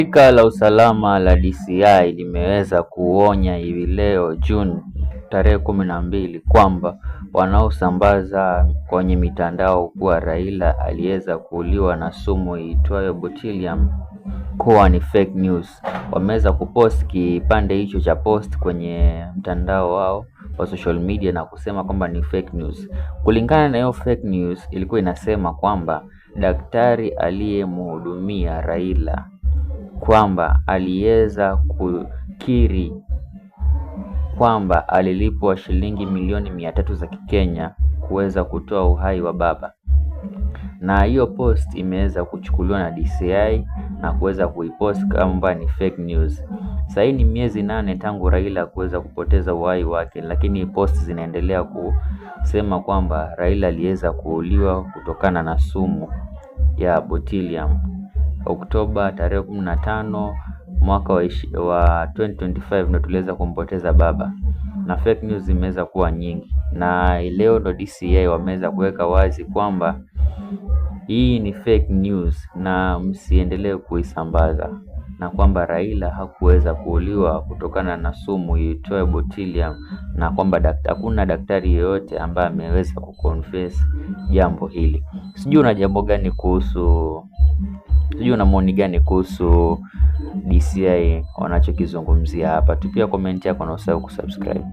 Shirika la usalama la DCI limeweza kuonya hivi leo Juni tarehe 12 kwamba wanaosambaza kwenye mitandao kuwa Raila aliweza kuuliwa na sumu iitwayo botulinum kuwa ni fake news. Wameweza kupost kipande hicho cha post kwenye mtandao wao wa social media na kusema kwamba ni fake news. Kulingana na hiyo fake news, ilikuwa inasema kwamba daktari aliyemhudumia Raila kwamba aliweza kukiri kwamba alilipwa shilingi milioni 300 za Kikenya kuweza kutoa uhai wa baba, na hiyo post imeweza kuchukuliwa na DCI na kuweza kuipost kwamba ni fake news. Sasa hii ni miezi 8 tangu Raila kuweza kupoteza uhai wake, lakini post zinaendelea kusema kwamba Raila aliweza kuuliwa kutokana na sumu ya botulinum. Oktoba tarehe 15 mwaka wa 2025 ndio tuliweza kumpoteza baba, na fake news zimeweza kuwa nyingi, na leo ndo DCI wameweza kuweka wazi kwamba hii ni fake news na msiendelee kuisambaza, na kwamba Raila hakuweza kuuliwa kutokana na sumu iitwayo botulinum, na kwamba hakuna daktari yeyote ambaye ameweza kuconfess jambo hili. Sijui una maoni gani kuhusu DCI wanachokizungumzia hapa? Tupia comment yako na usahau kusubscribe.